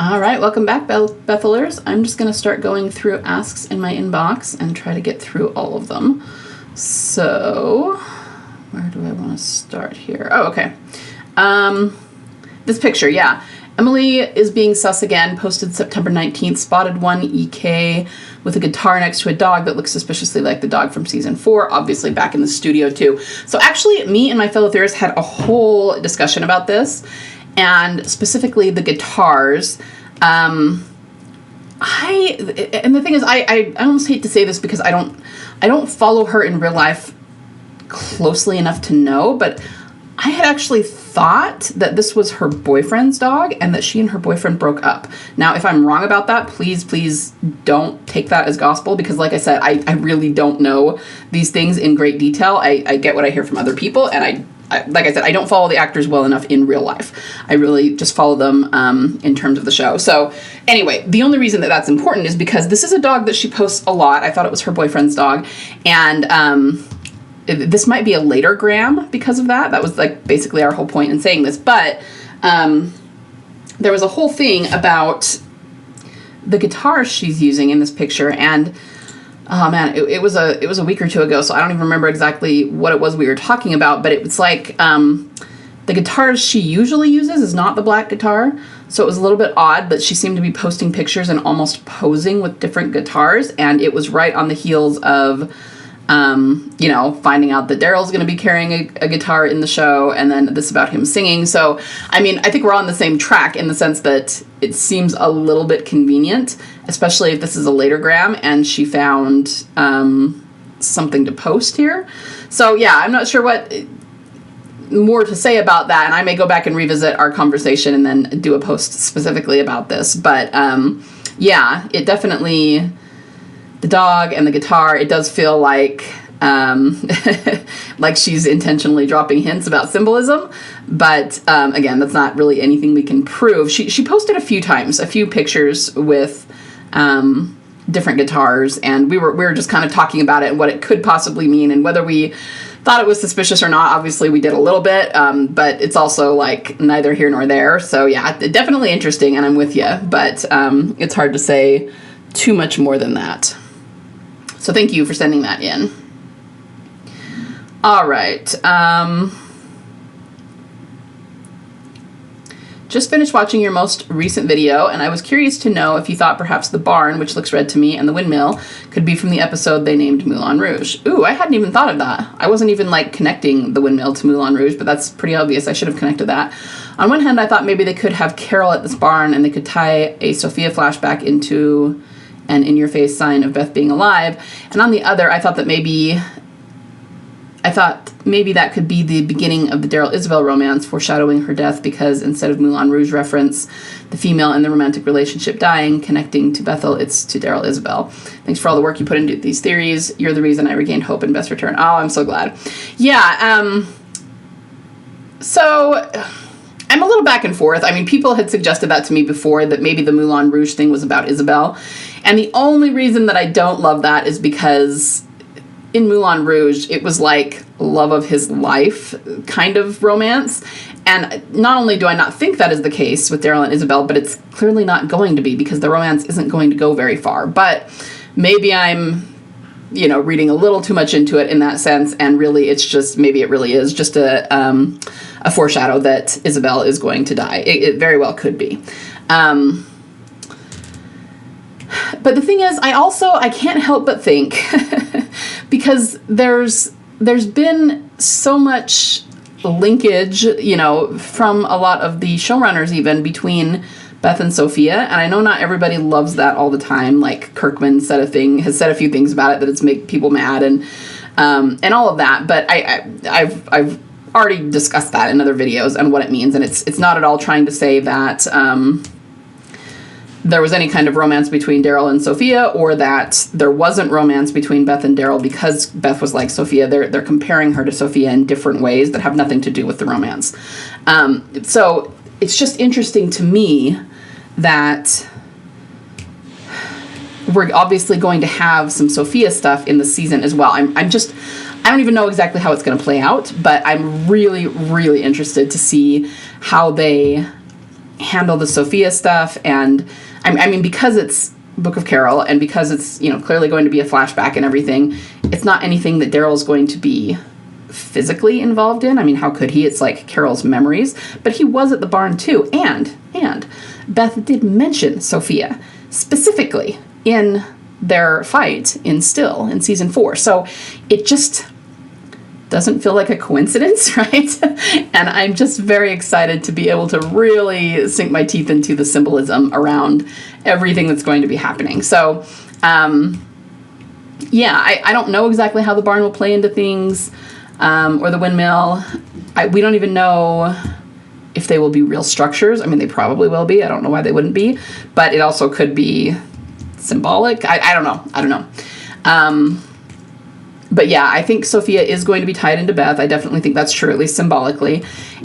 All right, welcome back, Bethelers. I'm just going to start going through asks in my inbox and try to get through all of them. So, where do I want to start here? Oh, okay. This picture, yeah. Emily is being sus again, posted September 19th, spotted one EK with a guitar next to a dog that looks suspiciously like the dog from season 4, obviously back in the studio too. So actually, me and my fellow theorists had a whole discussion about this, and specifically the guitars. And the thing is, I almost hate to say this because I don't follow her in real life closely enough to know, but I had actually thought that this was her boyfriend's dog and that she and her boyfriend broke up. Now, if I'm wrong about that, please don't take that as gospel, because like I said, I really don't know these things in great detail. I get what I hear from other people, and like I said, I don't follow the actors well enough in real life. I really just follow them in terms of the show. So anyway, the only reason that that's important is because this is a dog that she posts a lot. I thought it was her boyfriend's dog, and this might be a later gram because of that. That was like basically our whole point in saying this. But there was a whole thing about the guitar she's using in this picture, and oh man, it was a week or two ago, so I don't even remember exactly what it was we were talking about. But it was like the guitars she usually uses is not the black guitar, so it was a little bit odd that she seemed to be posting pictures and almost posing with different guitars, and it was right on the heels of finding out that Daryl's going to be carrying a guitar in the show, and then this about him singing. So, I mean, I think we're on the same track in the sense that it seems a little bit convenient, especially if this is a later gram and she found something to post here. So, yeah, I'm not sure what more to say about that, and I may go back and revisit our conversation and then do a post specifically about this. But, yeah, it definitely... The dog and the guitar, it does feel like like she's intentionally dropping hints about symbolism. But again, that's not really anything we can prove. She posted a few times, a few pictures with different guitars, and we were just kind of talking about it and what it could possibly mean and whether we thought it was suspicious or not. Obviously, we did a little bit, but it's also like neither here nor there. So yeah, definitely interesting, and I'm with you. But it's hard to say too much more than that. So thank you for sending that in. All right. Just finished watching your most recent video, and I was curious to know if you thought perhaps the barn, which looks red to me, and the windmill could be from the episode they named Moulin Rouge. Ooh, I hadn't even thought of that. I wasn't even like connecting the windmill to Moulin Rouge, but that's pretty obvious. I should have connected that. On one hand, I thought maybe they could have Carol at this barn and they could tie a Sophia flashback into an in-your-face sign of Beth being alive. And on the other, I thought maybe that could be the beginning of the Daryl-Isabelle romance, foreshadowing her death, because instead of Moulin Rouge reference, the female in the romantic relationship dying, connecting to Bethyl, it's to Daryl-Isabelle. Thanks for all the work you put into these theories. You're the reason I regained hope in Beth's return. Oh, I'm so glad. Yeah, so... I'm a little back and forth. I mean, people had suggested that to me before, that maybe the Moulin Rouge thing was about Isabelle. And the only reason that I don't love that is because in Moulin Rouge, it was like love of his life kind of romance. And not only do I not think that is the case with Daryl and Isabelle, but it's clearly not going to be, because the romance isn't going to go very far. But maybe I'm, reading a little too much into it in that sense, and really maybe it really is just a foreshadow that Isabelle is going to die. It very well could be. But the thing is, I can't help but think, because there's been so much linkage, from a lot of the showrunners even, between Beth and Sophia, and I know not everybody loves that all the time. Like Kirkman has said a few things about it that it's make people mad and all of that. But I've already discussed that in other videos and what it means, and it's not at all trying to say that there was any kind of romance between Daryl and Sophia, or that there wasn't romance between Beth and Daryl because Beth was like Sophia. They're comparing her to Sophia in different ways that have nothing to do with the romance. So it's just interesting to me that we're obviously going to have some Sophia stuff in the season as well. I don't even know exactly how it's going to play out, but I'm really, really interested to see how they handle the Sophia stuff. And I mean, because it's Book of Carol and because it's, clearly going to be a flashback and everything, it's not anything that Daryl's going to be physically involved in. I mean, how could he? It's like Carol's memories. But he was at the barn too. And Beth did mention Sophia specifically in their fight in Still in season 4. So it just doesn't feel like a coincidence, right? And I'm just very excited to be able to really sink my teeth into the symbolism around everything that's going to be happening. So, I don't know exactly how the barn will play into things, or the windmill. We don't even know if they will be real structures. I mean, they probably will be. I don't know why they wouldn't be, but it also could be symbolic. I don't know. But yeah, I think Sophia is going to be tied into Beth. I definitely think that's true, at least symbolically.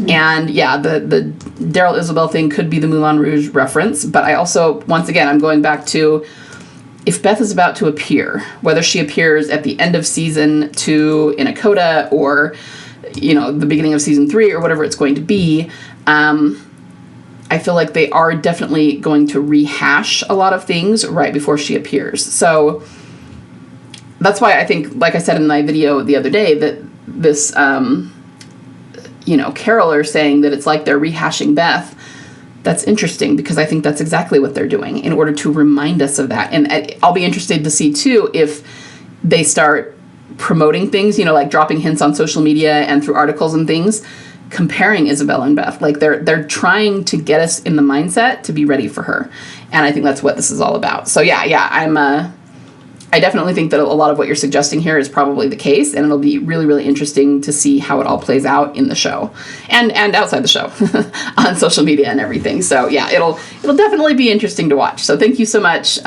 And yeah, the Daryl Isabelle thing could be the Moulin Rouge reference. But I also, once again, I'm going back to, if Beth is about to appear, whether she appears at the end of season 2 in a coda or, the beginning of season 3 or whatever it's going to be, I feel like they are definitely going to rehash a lot of things right before she appears. So that's why I think, like I said in my video the other day, that this, Caroler saying that it's like they're rehashing Beth, that's interesting because I think that's exactly what they're doing in order to remind us of that. And I'll be interested to see, too, if they start promoting things, like dropping hints on social media and through articles and things, comparing Isabelle and Beth. Like they're trying to get us in the mindset to be ready for her. And I think that's what this is all about. So yeah, I definitely think that a lot of what you're suggesting here is probably the case, and it'll be really, really interesting to see how it all plays out in the show and outside the show on social media and everything. So yeah, it'll definitely be interesting to watch. So thank you so much,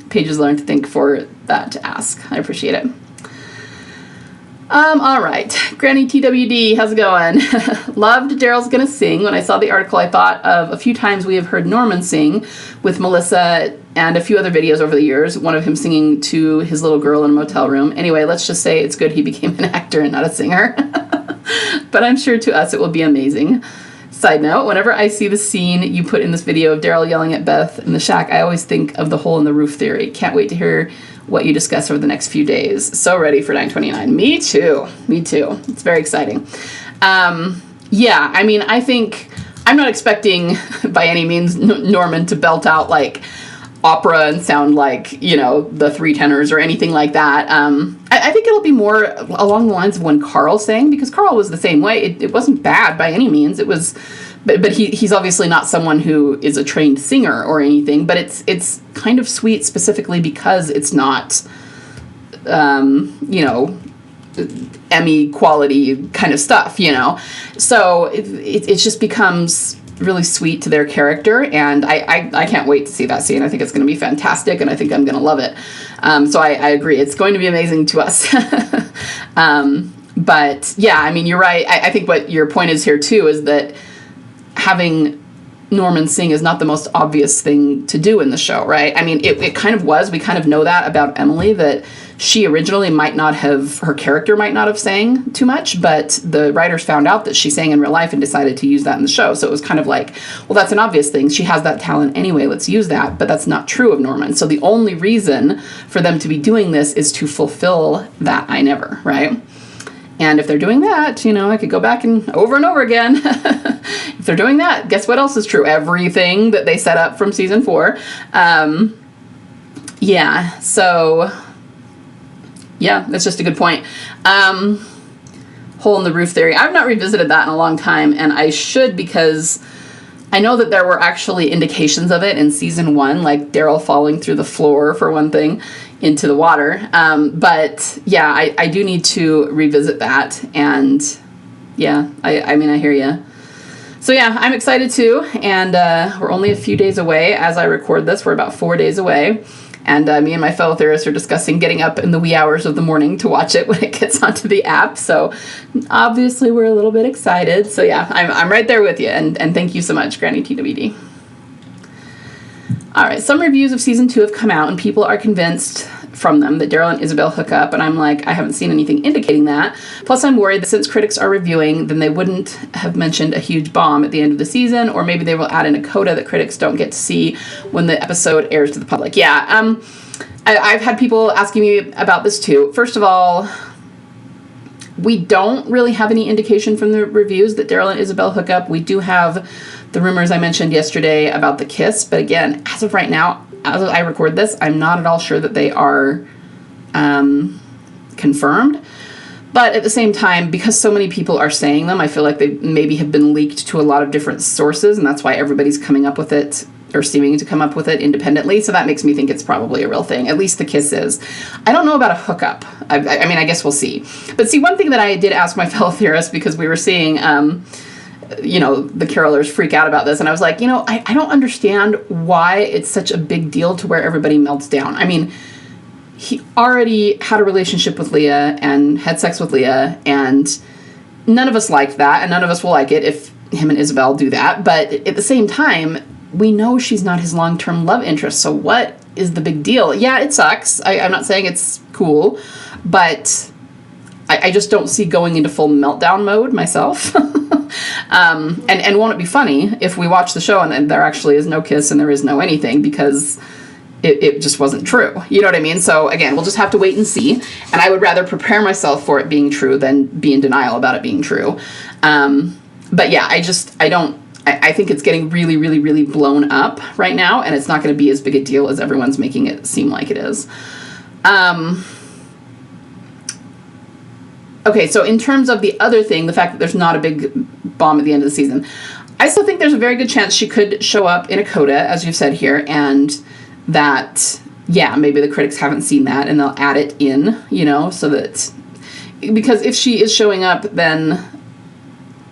Pages Learn to Think, for that to ask. I appreciate it. All right. Granny TWD, how's it going? Loved Daryl's Gonna Sing. When I saw the article, I thought of a few times we have heard Norman sing with Melissa and a few other videos over the years, one of him singing to his little girl in a motel room. Anyway, let's just say it's good he became an actor and not a singer. But I'm sure to us it will be amazing. Side note, whenever I see the scene you put in this video of Daryl yelling at Beth in the shack, I always think of the hole in the roof theory. Can't wait to hear what you discuss over the next few days. So ready for 9/29. Me too. It's very exciting. I think I'm not expecting by any means Norman to belt out like opera and sound like, the three tenors or anything like that. I think it'll be more along the lines of when Carl sang, because Carl was the same way. It wasn't bad by any means. It was, but he's obviously not someone who is a trained singer or anything, but it's kind of sweet specifically because it's not, Emmy quality kind of stuff, So it just becomes really sweet to their character, and I can't wait to see that scene. I think it's going to be fantastic, and I think I'm going to love it. So I agree. It's going to be amazing to us. But yeah, I mean, you're right. I think what your point is here too is that having Norman sing is not the most obvious thing to do in the show, right? I mean, it kind of was. We kind of know that about Emily, that she originally her character might not have sang too much, but the writers found out that she sang in real life and decided to use that in the show. So it was kind of like, well, that's an obvious thing. She has that talent anyway. Let's use that. But that's not true of Norman. So the only reason for them to be doing this is to fulfill that I never, right? And if they're doing that, I could go back and over again. If they're doing that, guess what else is true? Everything that they set up from season 4. So yeah, that's just a good point. Hole in the roof theory. I've not revisited that in a long time, and I should, because I know that there were actually indications of it in season 1, like Daryl falling through the floor, for one thing, into the water. But yeah, I do need to revisit that. And yeah, I mean, I hear you. So yeah, I'm excited too. And we're only a few days away as I record this. We're about 4 days away. And me and my fellow theorists are discussing getting up in the wee hours of the morning to watch it when it gets onto the app. So obviously we're a little bit excited. So yeah, I'm right there with you. And thank you so much, Granny TWD. All right, some reviews of season 2 have come out, and people are convinced from them that Daryl and Isabelle hook up, and I'm like, I haven't seen anything indicating that. Plus, I'm worried that since critics are reviewing, then they wouldn't have mentioned a huge bomb at the end of the season, or maybe they will add in a coda that critics don't get to see when the episode airs to the public. Yeah, I've had people asking me about this too. First of all, we don't really have any indication from the reviews that Daryl and Isabelle hook up. We do have the rumors I mentioned yesterday about the kiss, but again, as of right now, as I record this, I'm not at all sure that they are confirmed. But at the same time, because so many people are saying them, I feel like they maybe have been leaked to a lot of different sources, and that's why everybody's coming up with it, or seeming to come up with it independently. So that makes me think it's probably a real thing. At least the kiss is. I don't know about a hookup. I mean, I guess we'll see. But see, one thing that I did ask my fellow theorists, because we were seeing, the Carylers freak out about this, and I was like, I don't understand why it's such a big deal to where everybody melts down. I mean, he already had a relationship with Leah and had sex with Leah, and none of us liked that, and none of us will like it if him and Isabelle do that. But at the same time, we know she's not his long-term love interest, so what is the big deal? Yeah, it sucks. I'm not saying it's cool, but I just don't see going into full meltdown mode myself. And won't it be funny if we watch the show and there actually is no kiss and there is no anything, because it just wasn't true. You know what I mean? So again, we'll just have to wait and see. And I would rather prepare myself for it being true than be in denial about it being true. But yeah, I think it's getting really, really, really blown up right now, and it's not going to be as big a deal as everyone's making it seem like it is. Okay, so in terms of the other thing, the fact that there's not a big bomb at the end of the season, I still think there's a very good chance she could show up in a coda, as you've said here, and that, yeah, maybe the critics haven't seen that, and they'll add it in, so that, because if she is showing up, then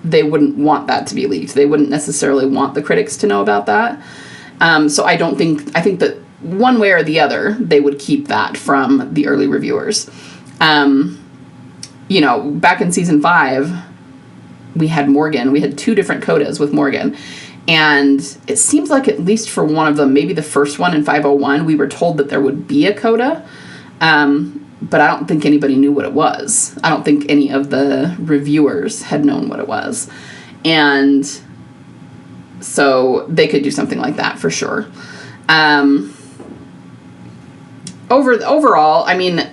they wouldn't want that to be leaked. They wouldn't necessarily want the critics to know about that. So I think that one way or the other, they would keep that from the early reviewers. Back in season 5, we had Morgan. We had 2 different codas with Morgan. And it seems like at least for one of them, maybe the first one in 501, we were told that there would be a coda. But I don't think anybody knew what it was. I don't think any of the reviewers had known what it was. And so they could do something like that for sure. Overall, I mean,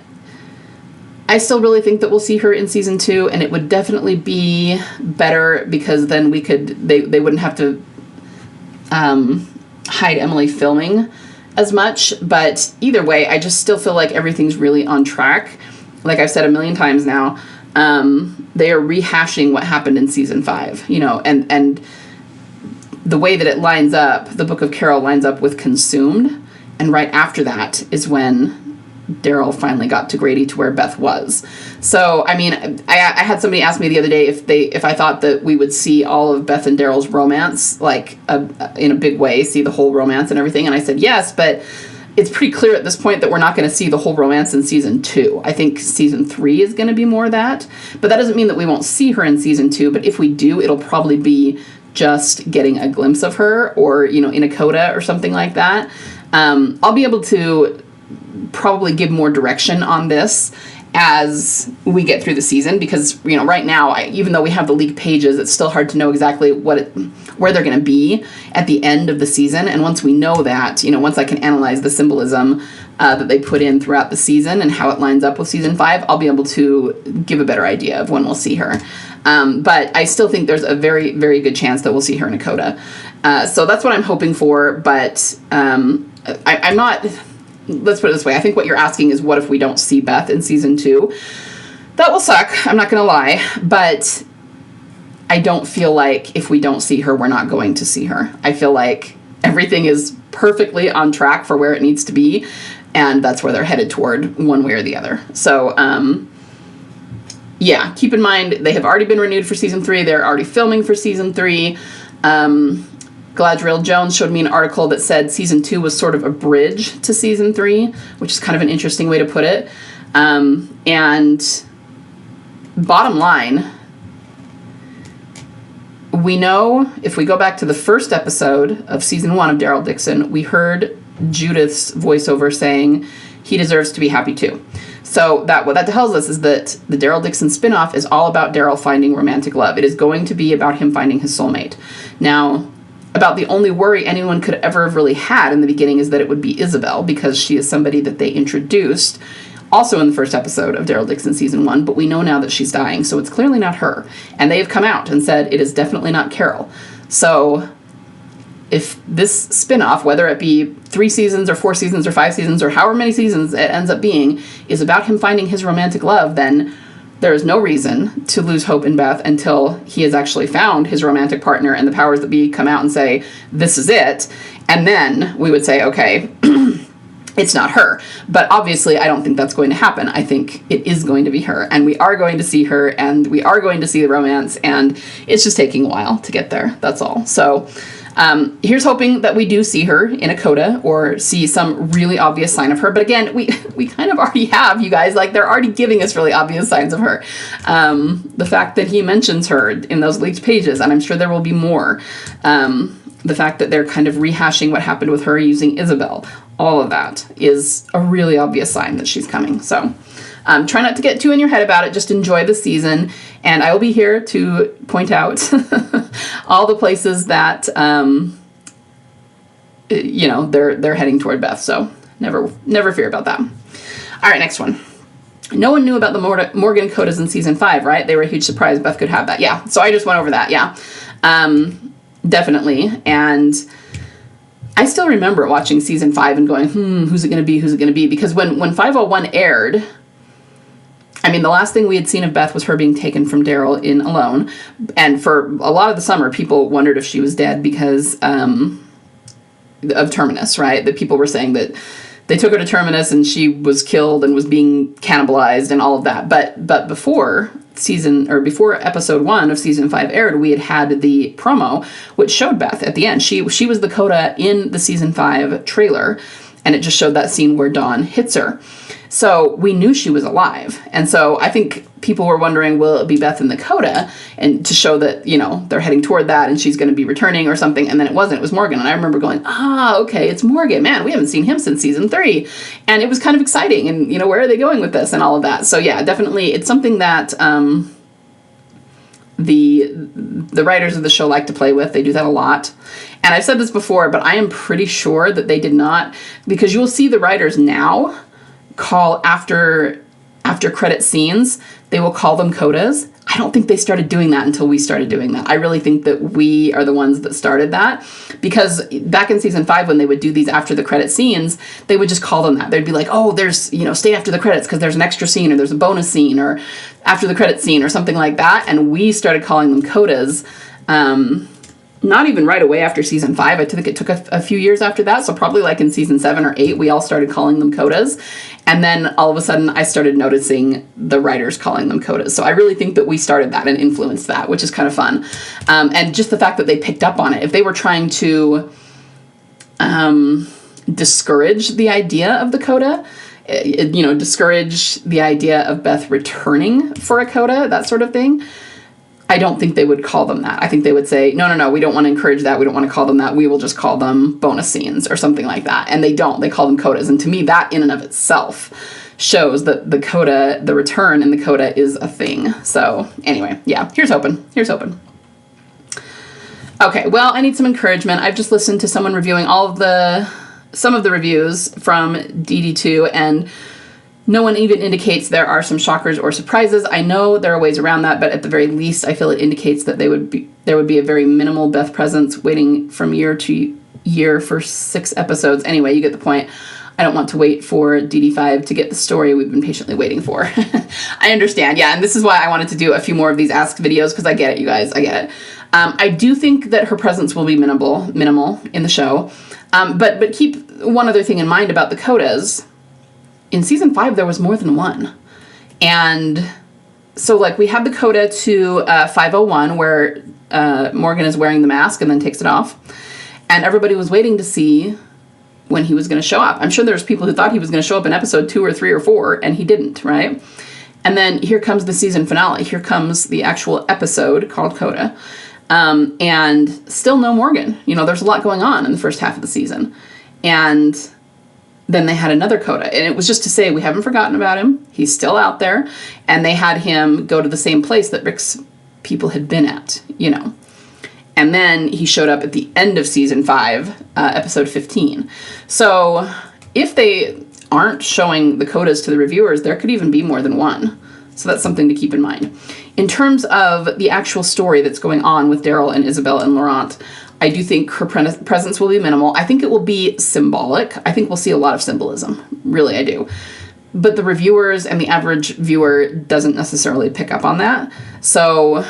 I still really think that we'll see her in season 2, and it would definitely be better because then they wouldn't have to hide Emily filming as much. But either way, I just still feel like everything's really on track. Like I've said a million times now, they are rehashing what happened in season 5, and the way that it lines up, the Book of Carol lines up with Consumed, and right after that is when Daryl finally got to Grady to where Beth was. So, I mean, I had somebody ask me the other day if I thought that we would see all of Beth and Daryl's romance, like in a big way, see the whole romance and everything. And I said, yes, but it's pretty clear at this point that we're not going to see the whole romance in season 2. I think season 3 is going to be more of that. But that doesn't mean that we won't see her in season 2. But if we do, it'll probably be just getting a glimpse of her or, in a coda or something like that. I'll be able to probably give more direction on this as we get through the season, because right now, even though we have the leaked pages, it's still hard to know exactly where they're going to be at the end of the season. And once we know that, once I can analyze the symbolism that they put in throughout the season and how it lines up with season 5, I'll be able to give a better idea of when we'll see her. But I still think there's a very, very good chance that we'll see her in a coda. So that's what I'm hoping for. But I'm not. Let's put it this way. I think what you're asking is, what if we don't see Beth in season 2? That will suck. I'm not going to lie. But I don't feel like if we don't see her, we're not going to see her. I feel like everything is perfectly on track for where it needs to be. And that's where they're headed toward, one way or the other. So, yeah, keep in mind, they have already been renewed for season 3. They're already filming for season 3. Galadriel Jones showed me an article that said season 2 was sort of a bridge to season 3, which is kind of an interesting way to put it. And bottom line, we know if we go back to the first episode of season 1 of Daryl Dixon, we heard Judith's voiceover saying, he deserves to be happy too. So what that tells us is that the Daryl Dixon spinoff is all about Daryl finding romantic love. It is going to be about him finding his soulmate. Now, about the only worry anyone could ever have really had in the beginning is that it would be Isabelle, because she is somebody that they introduced also in the first episode of Daryl Dixon season 1, but we know now that she's dying, so it's clearly not her. And they have come out and said it is definitely not Carol. So if this spinoff, whether it be 3 seasons or 4 seasons or 5 seasons or however many seasons it ends up being, is about him finding his romantic love, then there is no reason to lose hope in Beth until he has actually found his romantic partner and the powers that be come out and say, this is it. And then we would say, okay, it's not her. But obviously, I don't think that's going to happen. I think it is going to be her. And we are going to see her, and we are going to see the romance, and it's just taking a while to get there. That's all. So here's hoping that we do see her in a coda or see some really obvious sign of her. But again, we kind of already have, you guys. Like, they're already giving us really obvious signs of her. The fact that he mentions her in those leaked pages, and I'm sure there will be more. The fact that they're kind of rehashing what happened with her using Isabelle. All of that is a really obvious sign that she's coming. So try not to get too in your head about it. Just enjoy the season. And I will be here to point out all the places that, they're heading toward Beth. So never fear about that. All right, next one. No one knew about the Morgan codas in season 5, right? They were a huge surprise. Beth could have that. Yeah. So I just went over that. Yeah. Definitely. And I still remember watching season 5 and going, who's it going to be? Who's it going to be? Because when 501 aired, I mean, the last thing we had seen of Beth was her being taken from Daryl in Alone. And for a lot of the summer, people wondered if she was dead because of Terminus, right? That people were saying that they took her to Terminus and she was killed and was being cannibalized and all of that. But before episode 1 of season 5 aired, we had the promo, which showed Beth at the end. She was the coda in the season 5 trailer, and it just showed that scene where Dawn hits her. So we knew she was alive. And so I think people were wondering, will it be Beth in the coda? And to show that, they're heading toward that and she's going to be returning or something. And then it wasn't. It was Morgan. And I remember going, okay, it's Morgan. Man, we haven't seen him since season 3. And it was kind of exciting. And, where are they going with this and all of that? So yeah, definitely it's something that the writers of the show like to play with. They do that a lot. And I've said this before, but I am pretty sure that they did not, because you will see the writers now call after credit scenes, they will call them codas. I don't think they started doing that until we started doing that. I really think that we are the ones that started that, because back in season 5, when they would do these after the credit scenes, they would just call them that. They'd be like, oh, there's, stay after the credits because there's an extra scene or there's a bonus scene or after the credit scene or something like that. And we started calling them codas. Not even right away after season 5. I think it took a few years after that. So probably like in season 7 or 8, we all started calling them codas. And then all of a sudden I started noticing the writers calling them codas. So I really think that we started that and influenced that, which is kind of fun. And just the fact that they picked up on it. If they were trying to discourage the idea of the coda, discourage the idea of Beth returning for a coda, that sort of thing, I don't think they would call them that. I think they would say, no, we don't want to encourage that. We don't want to call them that. We will just call them bonus scenes or something like that. And they don't. They call them codas. And to me, that in and of itself shows that the coda, the return in the coda is a thing. So anyway, yeah, here's hoping. Okay, well, I need some encouragement. I've just listened to someone reviewing some of the reviews from DD2, and no one even indicates there are some shockers or surprises. I know there are ways around that, but at the very least, I feel it indicates that there would be a very minimal Beth presence waiting from year to year for 6 episodes. Anyway, you get the point. I don't want to wait for DD5 to get the story we've been patiently waiting for. I understand, yeah, and this is why I wanted to do a few more of these Ask videos, because I get it, you guys, I get it. I do think that her presence will be minimal in the show, but keep one other thing in mind about the codas. In season 5, there was more than one. And so, we had the coda to 501, where Morgan is wearing the mask and then takes it off. And everybody was waiting to see when he was going to show up. I'm sure there's people who thought he was going to show up in episode 2 or 3 or 4, and he didn't, right? And then here comes the season finale. Here comes the actual episode called Coda. And still no Morgan. There's a lot going on in the first half of the season. And then they had another coda. And it was just to say, we haven't forgotten about him. He's still out there. And they had him go to the same place that Rick's people had been at, you know. And then he showed up at the end of season 5, episode 15. So if they aren't showing the codas to the reviewers, there could even be more than one. So that's something to keep in mind. In terms of the actual story that's going on with Daryl and Isabelle and Laurent, I do think her presence will be minimal. I think it will be symbolic. I think we'll see a lot of symbolism. Really, I do. But the reviewers and the average viewer doesn't necessarily pick up on that. So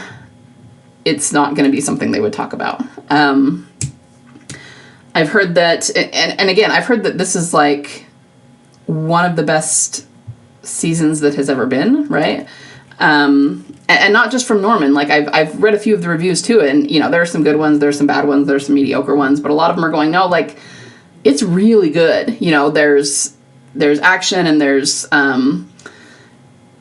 it's not going to be something they would talk about. I've heard that, and again, I've heard that this is like one of the best seasons that has ever been, right? And not just from Norman. Like I've read a few of the reviews too, and you know, there are some good ones, there's some bad ones, there's some mediocre ones, but a lot of them are going, no, like it's really good. You know, there's action and there's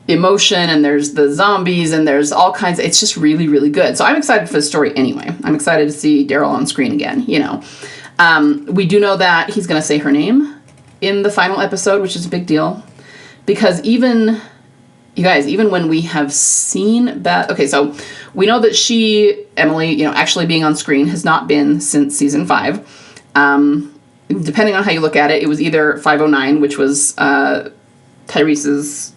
emotion and there's the zombies and there's all kinds of, it's just really, really good. So I'm excited for the story anyway. I'm excited to see Daryl on screen again, you know. We do know that he's going to say her name in the final episode, which is a big deal. Because even, you guys, even when we have seen Beth, okay, so we know that Emily, you know, actually being on screen has not been since season 5. Depending on how you look at it, it was either 509, which was Tyrese's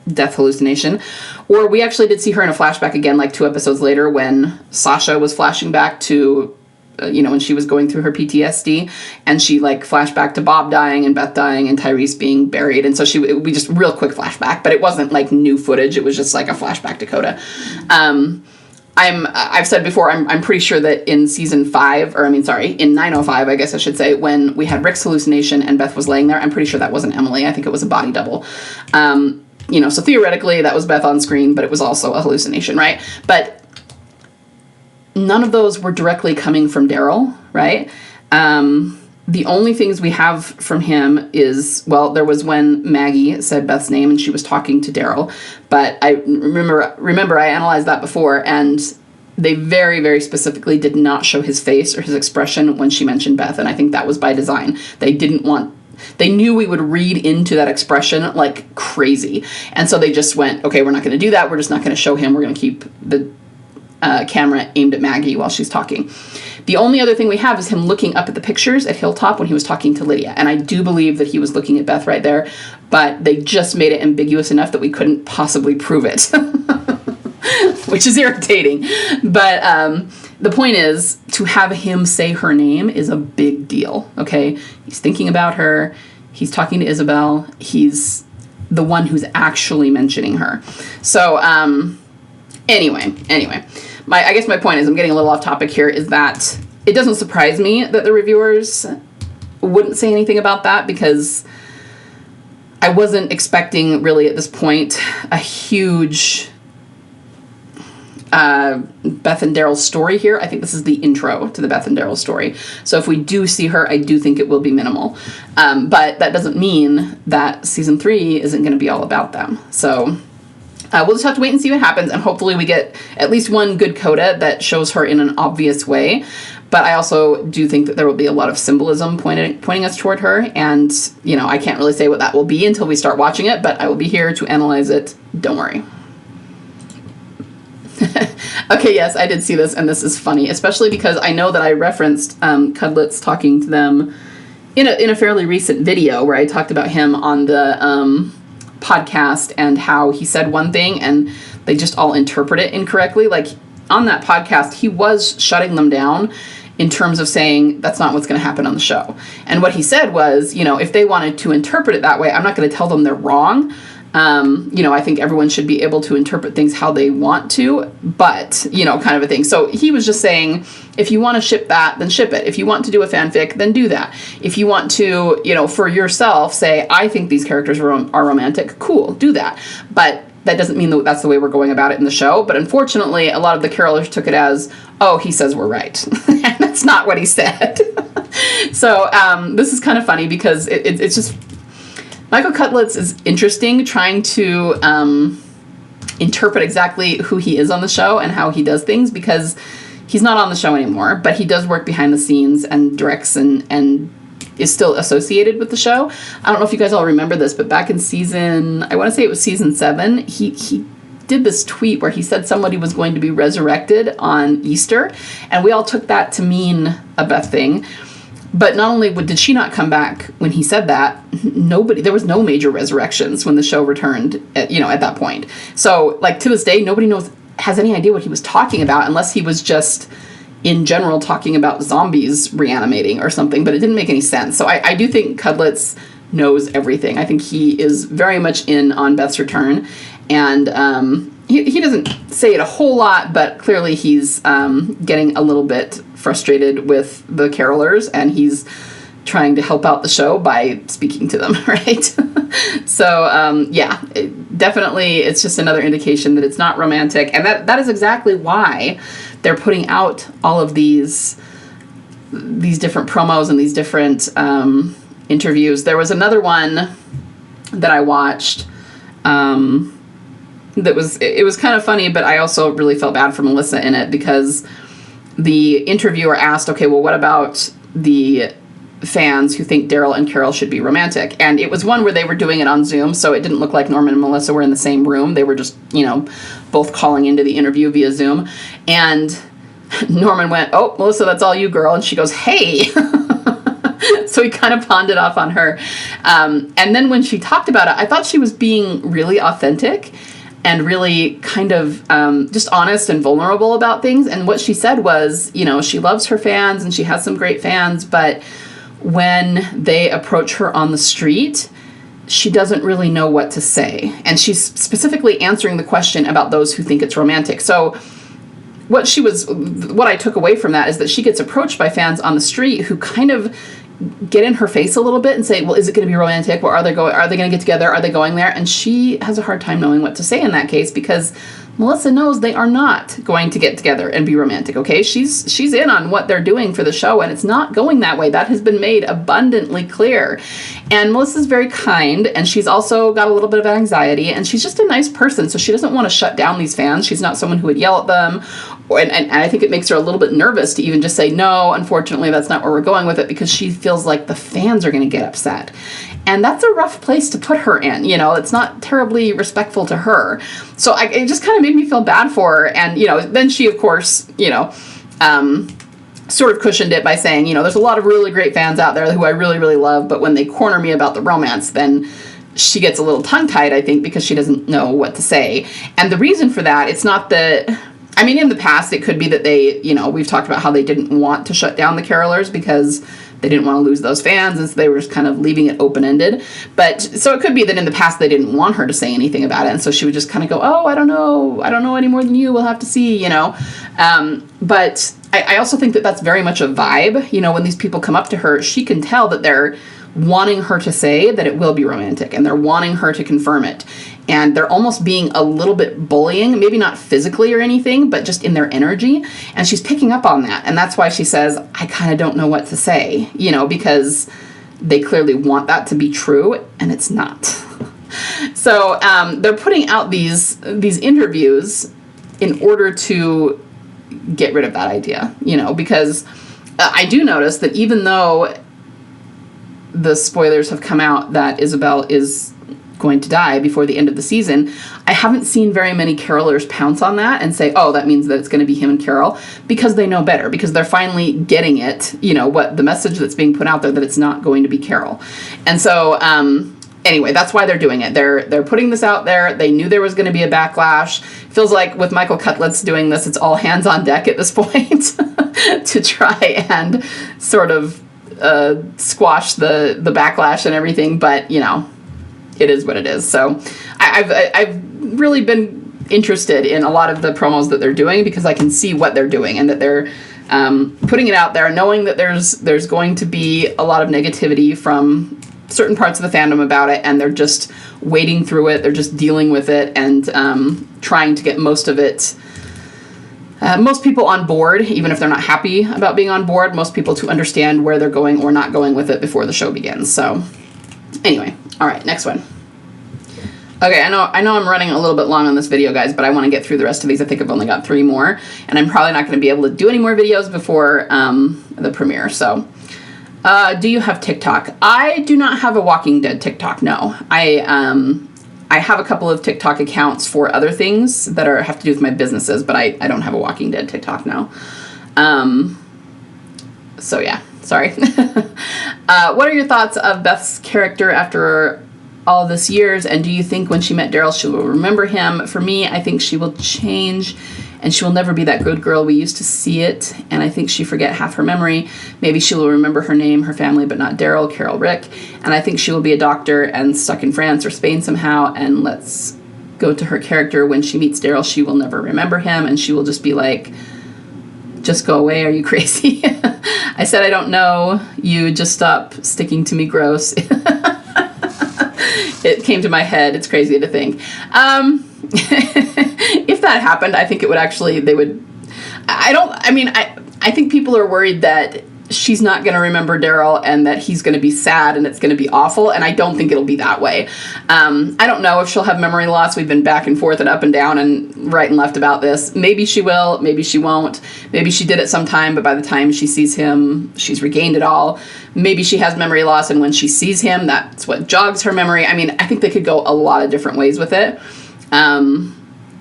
death hallucination, or we actually did see her in a flashback again, like 2 episodes later when Sasha was flashing back to, you know, when she was going through her PTSD, and she like flashed back to Bob dying and Beth dying and Tyrese being buried, and so it would be just real quick flashback, but it wasn't like new footage, it was just like a flashback to Coda. I've said before, I'm pretty sure that in season 5, or I mean, sorry, in 905, I guess I should say, when we had Rick's hallucination and Beth was laying there, I'm pretty sure that wasn't Emily. I think it was a body double. You know, so theoretically that was Beth on screen, but it was also a hallucination, right? But none of those were directly coming from Daryl, right? The only things we have from him is, well, there was when Maggie said Beth's name and she was talking to Daryl, but I remember I analyzed that before, and they very, very specifically did not show his face or his expression when she mentioned Beth, and I think that was by design. They knew we would read into that expression like crazy, and so they just went, okay, we're not going to do that, we're just not going to show him, we're going to keep the camera aimed at Maggie while she's talking. The only other thing we have is him looking up at the pictures at Hilltop when he was talking to Lydia. And I do believe that he was looking at Beth right there, but they just made it ambiguous enough that we couldn't possibly prove it, which is irritating. But the point is, to have him say her name is a big deal, okay? He's thinking about her. He's talking to Isabelle. He's the one who's actually mentioning her. So, anyway. I guess my point is, I'm getting a little off topic here, is that it doesn't surprise me that the reviewers wouldn't say anything about that, because I wasn't expecting really at this point a huge Beth and Daryl story here. I think this is the intro to the Beth and Daryl story. So if we do see her, I do think it will be minimal. But that doesn't mean that season 3 isn't going to be all about them. So we'll just have to wait and see what happens, and hopefully we get at least one good coda that shows her in an obvious way. But I also do think that there will be a lot of symbolism pointing us toward her, and, you know, I can't really say what that will be until we start watching it, but I will be here to analyze it. Don't worry. Okay, yes, I did see this, and this is funny, especially because I know that I referenced Cudlitz talking to them in a fairly recent video where I talked about him on the podcast and how he said one thing and they just all interpret it incorrectly. Like, on that podcast, he was shutting them down in terms of saying that's not what's going to happen on the show. And what he said was, you know, if they wanted to interpret it that way, I'm not going to tell them they're wrong. You know, I think everyone should be able to interpret things how they want to, but, you know, kind of a thing. So he was just saying, if you want to ship that, then ship it. If you want to do a fanfic, then do that. If you want to, you know, for yourself, say, I think these characters are romantic, cool, do that. But that doesn't mean that that's the way we're going about it in the show. But unfortunately, a lot of the Carolers took it as, oh, he says we're right. And that's not what he said. So this is kind of funny because it's just... Michael Cudlitz is interesting, trying to interpret exactly who he is on the show and how he does things, because he's not on the show anymore, but he does work behind the scenes and directs and is still associated with the show. I don't know if you guys all remember this, but back in I want to say it was season 7, he did this tweet where he said somebody was going to be resurrected on Easter, and we all took that to mean a Beth thing. But not only did she not come back when he said that, there was no major resurrections when the show returned at that point. So, like, to this day, nobody has any idea what he was talking about, unless he was just in general talking about zombies reanimating or something, but it didn't make any sense. So I do think Cudlitz knows everything. I think he is very much in on Beth's return, and he doesn't say it a whole lot, but clearly he's getting a little bit frustrated with the Carolers, and he's trying to help out the show by speaking to them, right? So, definitely it's just another indication that it's not romantic, and that is exactly why they're putting out all of these different promos and these different interviews. There was another one that I watched it was kind of funny, but I also really felt bad for Melissa in it, because the interviewer asked, okay, well, what about the fans who think Daryl and Carol should be romantic? And it was one where they were doing it on Zoom, so it didn't look like Norman and Melissa were in the same room. They were just, both calling into the interview via Zoom. And Norman went, oh, Melissa, that's all you, girl. And she goes, hey. So he kind of pawned it off on her. And then when she talked about it, I thought she was being really authentic and really kind of just honest and vulnerable about things. And what she said was, she loves her fans and she has some great fans, but when they approach her on the street, she doesn't really know what to say. And she's specifically answering the question about those who think it's romantic. So what I took away from that is that she gets approached by fans on the street who kind of get in her face a little bit and say, well, is it going to be romantic? Well, are they going to get together? Are they going there? And she has a hard time knowing what to say in that case, because Melissa knows they are not going to get together and be romantic, okay? She's in on what they're doing for the show, and it's not going that way. That has been made abundantly clear. And Melissa's very kind, and she's also got a little bit of anxiety, and she's just a nice person, so she doesn't want to shut down these fans. She's not someone who would yell at them, and I think it makes her a little bit nervous to even just say, no, unfortunately, that's not where we're going with it, because she feels like the fans are going to get upset. And that's a rough place to put her in, it's not terribly respectful to her. So it just kind of made me feel bad for her. And, then she, of course, sort of cushioned it by saying, there's a lot of really great fans out there who I really, really love, but when they corner me about the romance, then she gets a little tongue-tied, I think, because she doesn't know what to say. And the reason for that, it's not that... in the past, it could be that they, we've talked about how they didn't want to shut down the Carolers because they didn't want to lose those fans, and so they were just kind of leaving it open-ended. But, so it could be that in the past they didn't want her to say anything about it, and so she would just kind of go, oh, I don't know any more than you, we'll have to see, But I also think that that's very much a vibe, when these people come up to her, she can tell that they're wanting her to say that it will be romantic, and they're wanting her to confirm it. And they're almost being a little bit bullying, maybe not physically or anything, but just in their energy. And she's picking up on that. And that's why she says, I kind of don't know what to say, because they clearly want that to be true, and it's not. So they're putting out these interviews in order to get rid of that idea, because I do notice that even though the spoilers have come out that Isabelle is going to die before the end of the season, I haven't seen very many Carolers pounce on that and say, oh, that means that it's going to be him and Carol, because they know better, because they're finally getting it, what the message that's being put out there, that it's not going to be Carol. And so, anyway, that's why they're doing it. They're putting this out there. They knew there was going to be a backlash. Feels like with Michael Cudlitz doing this, it's all hands on deck at this point to try and sort of squash the backlash and everything, but, it is what it is. So I've really been interested in a lot of the promos that they're doing, because I can see what they're doing, and that they're putting it out there, knowing that there's going to be a lot of negativity from certain parts of the fandom about it, and they're just wading through it. They're just dealing with it and trying to get most people on board, even if they're not happy about being on board, most people to understand where they're going or not going with it before the show begins. So anyway, all right, next one. Okay, I know I'm running a little bit long on this video, guys, but I want to get through the rest of these. I think I've only got 3 more, and I'm probably not going to be able to do any more videos before the premiere. So Do you have TikTok? I do not have a Walking Dead TikTok, no. I have a couple of TikTok accounts for other things that have to do with my businesses, but I don't have a Walking Dead TikTok now. So yeah, sorry. What are your thoughts of Beth's character after all this years, and do you think when she met Daryl she will remember him? For me, I think she will change, and she will never be that good girl we used to see it, and I think she forget half her memory. Maybe she will remember her name, her family, but not Daryl, Carol, Rick, and I think she will be a doctor and stuck in France or Spain somehow, and let's go to her character. When she meets Daryl, she will never remember him, and she will just be like, just go away, are you crazy? I said I don't know, you just stop sticking to me, gross. It came to my head. It's crazy to think. If that happened, I think it would actually, I think people are worried that she's not going to remember Daryl and that he's going to be sad and it's going to be awful, and I don't think it'll be that way. I don't know if she'll have memory loss. We've been back and forth and up and down and right and left about this. Maybe she will, maybe she won't. Maybe she did it sometime, but by the time she sees him, she's regained it all. Maybe she has memory loss, and when she sees him, that's what jogs her memory. I mean, I think they could go a lot of different ways with it.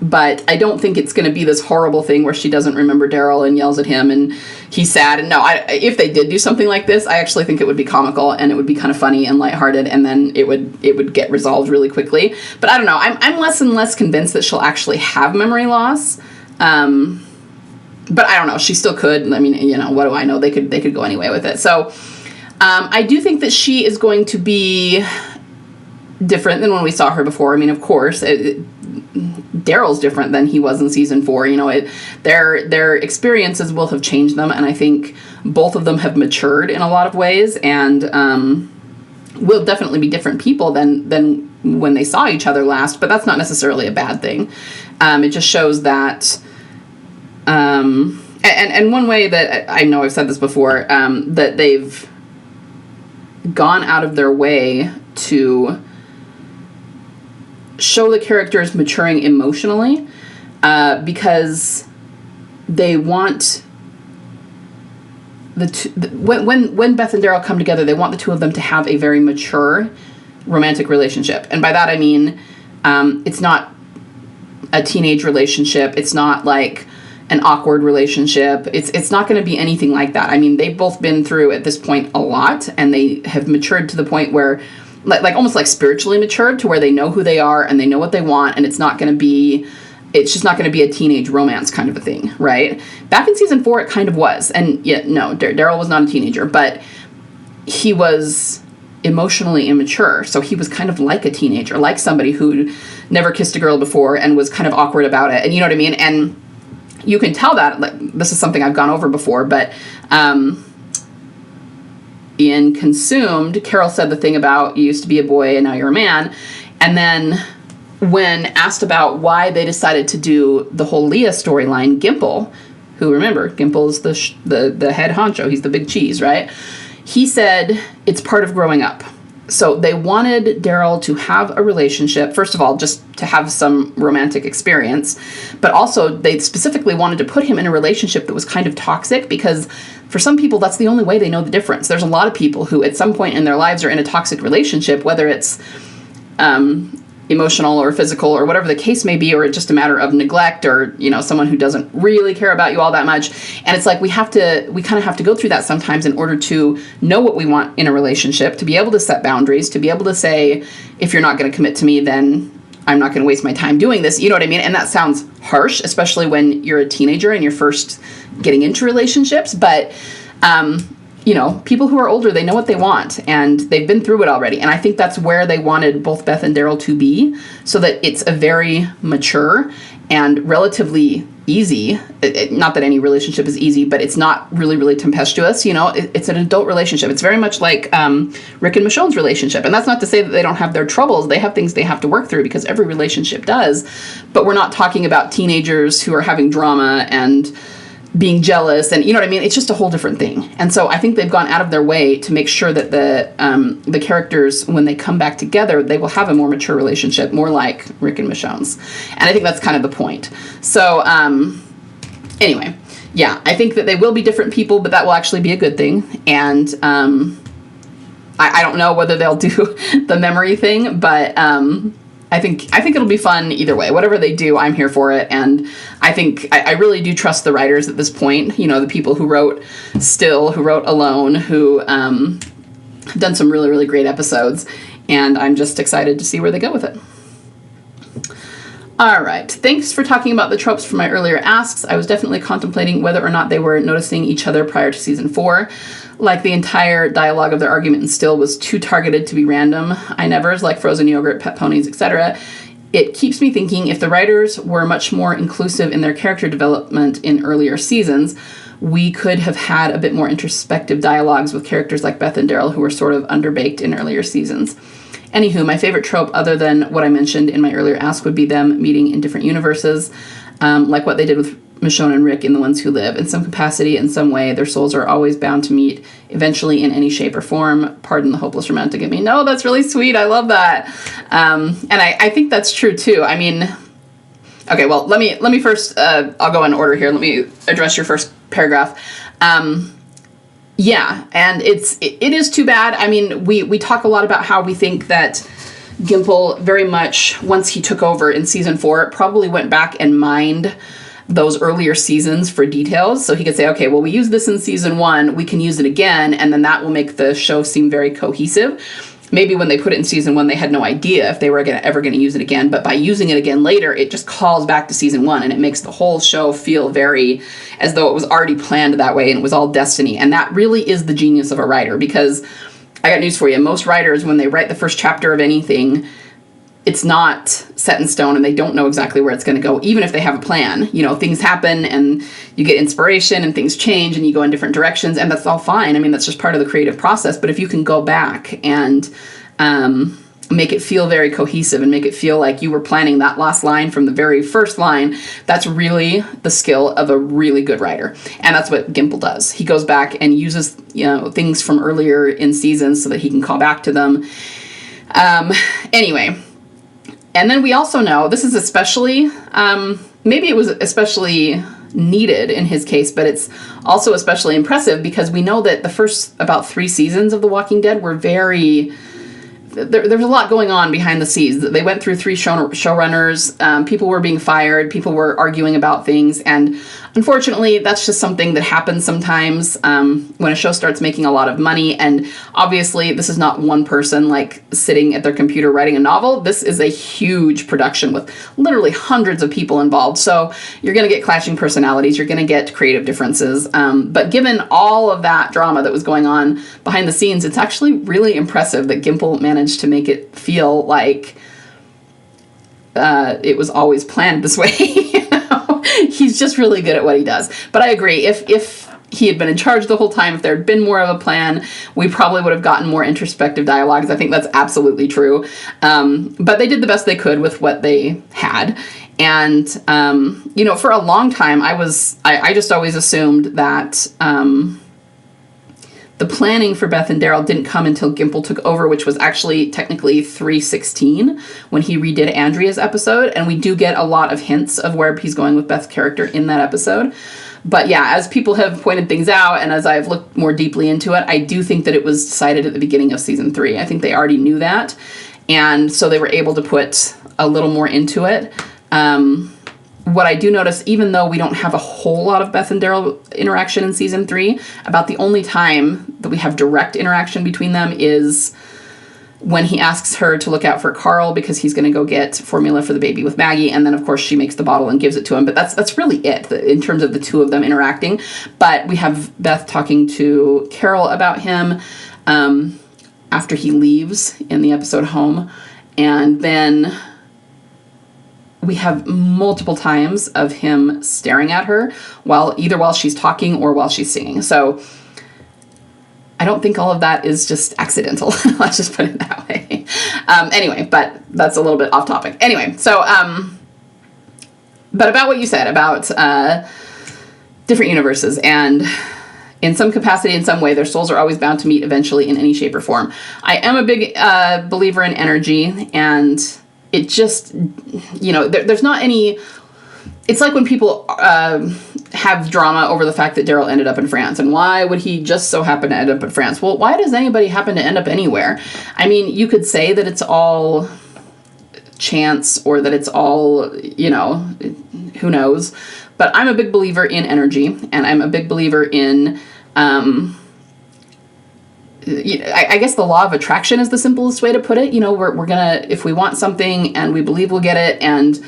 But I don't think it's going to be this horrible thing where she doesn't remember Daryl and yells at him and he's sad. And no, if they did do something like this, I actually think it would be comical and it would be kind of funny and lighthearted, and then it would get resolved really quickly. But I don't know. I'm less and less convinced that she'll actually have memory loss. But I don't know. She still could. I mean, what do I know? They could go anyway with it. So I do think that she is going to be different than when we saw her before. I mean, of course, Daryl's different than he was in season 4. Their experiences will have changed them, and I think both of them have matured in a lot of ways, and will definitely be different people than when they saw each other last. But that's not necessarily a bad thing. It just shows that, and one way that I know I've said this before, that they've gone out of their way to show the characters maturing emotionally, because they want when Beth and Daryl come together, they want the two of them to have a very mature romantic relationship. And by that I mean, it's not a teenage relationship. It's not like an awkward relationship. It's not going to be anything like that. I mean, they've both been through at this point a lot, and they have matured to the point where like almost like spiritually matured to where they know who they are and they know what they want, and it's just not going to be a teenage romance kind of a thing, right? Back in season 4, it kind of was. And yet, no, Daryl was not a teenager, but he was emotionally immature. So he was kind of like a teenager, like somebody who never kissed a girl before and was kind of awkward about it. And you know what I mean? And you can tell that, like, this is something I've gone over before, but, in Consumed, Carol said the thing about you used to be a boy and now you're a man. And then when asked about why they decided to do the whole Leah storyline, Gimple, who, remember, Gimple is the head honcho, he's the big cheese, right? He said it's part of growing up. So they wanted Daryl to have a relationship, first of all, just to have some romantic experience, but also they specifically wanted to put him in a relationship that was kind of toxic, because for some people, that's the only way they know the difference. There's a lot of people who at some point in their lives are in a toxic relationship, whether it's emotional or physical or whatever the case may be, or just a matter of neglect, or, someone who doesn't really care about you all that much. And it's like we kind of have to go through that sometimes in order to know what we want in a relationship, to be able to set boundaries, to be able to say, if you're not going to commit to me, then I'm not going to waste my time doing this. You know what I mean? And that sounds harsh, especially when you're a teenager and you're first getting into relationships. But, people who are older, they know what they want and they've been through it already. And I think that's where they wanted both Beth and Daryl to be, so that it's a very mature and relatively easy. Not that any relationship is easy, but it's not really, really tempestuous. It's an adult relationship. It's very much like Rick and Michonne's relationship. And that's not to say that they don't have their troubles. They have things they have to work through, because every relationship does. But we're not talking about teenagers who are having drama and being jealous, and you know what I mean? It's just a whole different thing. And so I think they've gone out of their way to make sure that the characters, when they come back together, they will have a more mature relationship, more like Rick and Michonne's. And I think that's kind of the point. So anyway, yeah, I think that they will be different people, but that will actually be a good thing. And I don't know whether they'll do the memory thing, but I think it'll be fun either way. Whatever they do, I'm here for it. And I think I really do trust the writers at this point. You know, the people who wrote Still, who wrote Alone, who have done some really, really great episodes. And I'm just excited to see where they go with it. All right. Thanks for talking about the tropes from my earlier asks. I was definitely contemplating whether or not they were noticing each other prior to season 4. Like the entire dialogue of their argument in Still was too targeted to be random. I nevers, like frozen yogurt, pet ponies, etc. It keeps me thinking if the writers were much more inclusive in their character development in earlier seasons, we could have had a bit more introspective dialogues with characters like Beth and Daryl, who were sort of underbaked in earlier seasons. Anywho, my favorite trope, other than what I mentioned in my earlier ask, would be them meeting in different universes, like what they did with Michonne and Rick in The Ones Who Live. In some capacity, in some way, their souls are always bound to meet, eventually in any shape or form. Pardon the hopeless romantic in me. No, that's really sweet. I love that. And I think that's true, too. I mean, okay, well, let me first, I'll go in order here. Let me address your first paragraph. Yeah, and it is too bad. I mean, we talk a lot about how we think that Gimple very much, once he took over in season 4, probably went back and mined those earlier seasons for details. So he could say, okay, well, we used this in season 1, we can use it again, and then that will make the show seem very cohesive. Maybe when they put it in season 1, they had no idea if they were ever going to use it again. But by using it again later, it just calls back to season 1, and it makes the whole show feel very as though it was already planned that way and it was all destiny. And that really is the genius of a writer, because I got news for you. Most writers, when they write the first chapter of anything, it's not set in stone and they don't know exactly where it's going to go, even if they have a plan. You know, things happen and you get inspiration and things change and you go in different directions, and that's all fine. I mean, that's just part of the creative process. But if you can go back and make it feel very cohesive and make it feel like you were planning that last line from the very first line, that's really the skill of a really good writer. And that's what Gimple does. He goes back and uses, you know, things from earlier in seasons so that he can call back to them. Anyway. And then we also know, this is especially, maybe it was especially needed in his case, but it's also especially impressive because we know that the first about 3 seasons of The Walking Dead were very... There's a lot going on behind the scenes. They went through 3 showrunners. People were being fired. People were arguing about things. And unfortunately, that's just something that happens sometimes when a show starts making a lot of money. And obviously, this is not one person like sitting at their computer writing a novel. This is a huge production with literally hundreds of people involved. So you're going to get clashing personalities. You're going to get creative differences. But given all of that drama that was going on behind the scenes, it's actually really impressive that Gimple managed to make it feel like it was always planned this way. You know? He's just really good at what he does. But I agree, if he had been in charge the whole time, if there had been more of a plan, we probably would have gotten more introspective dialogues. I think that's absolutely true. But they did the best they could with what they had. And, you know, for a long time, I just always assumed that the planning for Beth and Daryl didn't come until Gimple took over, which was actually technically 316 when he redid Andrea's episode. And we do get a lot of hints of where he's going with Beth's character in that episode. But yeah, as people have pointed things out and as I've looked more deeply into it, I do think that it was decided at the beginning of season 3. I think they already knew that. And so they were able to put a little more into it. What I do notice, even though we don't have a whole lot of Beth and Daryl interaction in season 3, about the only time that we have direct interaction between them is when he asks her to look out for Carl because he's going to go get formula for the baby with Maggie. And then, of course, she makes the bottle and gives it to him. But that's really it in terms of the two of them interacting. But we have Beth talking to Carol about him after he leaves in the episode Home. And then we have multiple times of him staring at her either while she's talking or while she's singing. So I don't think all of that is just accidental. Let's just put it that way. Anyway, but that's a little bit off topic. Anyway, so, but about what you said about different universes, and in some capacity, in some way, their souls are always bound to meet eventually in any shape or form. I am a big believer in energy, and it just, you know, there's not any it's like when people have drama over the fact that Daryl ended up in France, and why would he just so happen to end up in France? Well, why does anybody happen to end up anywhere? I mean, you could say that it's all chance, or that it's all, you know, who knows. But I'm a big believer in energy, and I'm a big believer in, I guess the law of attraction is the simplest way to put it. You know, we're gonna, if we want something and we believe we'll get it, and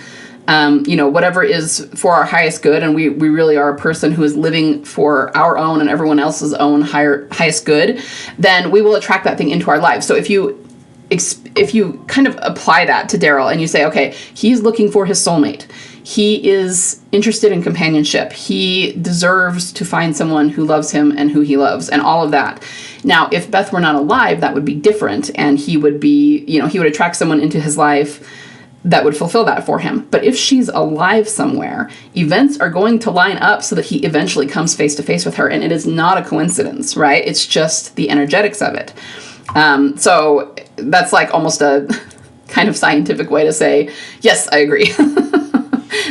you know, whatever is for our highest good, and we really are a person who is living for our own and everyone else's own highest good, then we will attract that thing into our lives. So if you kind of apply that to Daryl and you say, okay, he's looking for his soulmate. He is interested in companionship. He deserves to find someone who loves him and who he loves, and all of that. Now, if Beth were not alive, that would be different, and he would be, you know, he would attract someone into his life that would fulfill that for him. But if she's alive somewhere, events are going to line up so that he eventually comes face to face with her, and it is not a coincidence, right? It's just the energetics of it. So that's like almost a kind of scientific way to say, yes, I agree.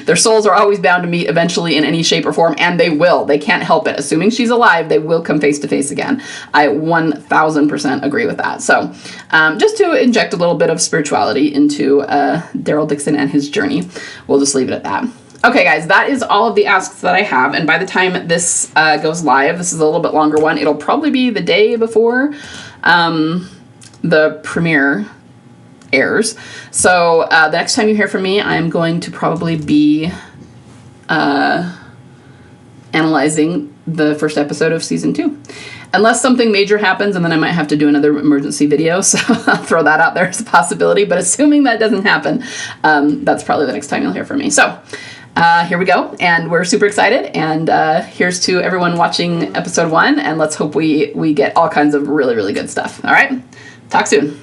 Their souls are always bound to meet eventually in any shape or form, and they will. They can't help it. Assuming she's alive, they will come face to face again. I 1000% agree with that. So just to inject a little bit of spirituality into Daryl Dixon and his journey, we'll just leave it at that. Okay, guys, that is all of the asks that I have, and by the time this goes live, this is a little bit longer one. It'll probably be the day before the premiere airs. So the next time you hear from me, I'm going to probably be analyzing the first episode of season 2. Unless something major happens, and then I might have to do another emergency video, so I'll throw that out there as a possibility. But assuming that doesn't happen, that's probably the next time you'll hear from me. So here we go, and we're super excited, and here's to everyone watching episode 1, and let's hope we get all kinds of really, really good stuff. All right? Talk soon.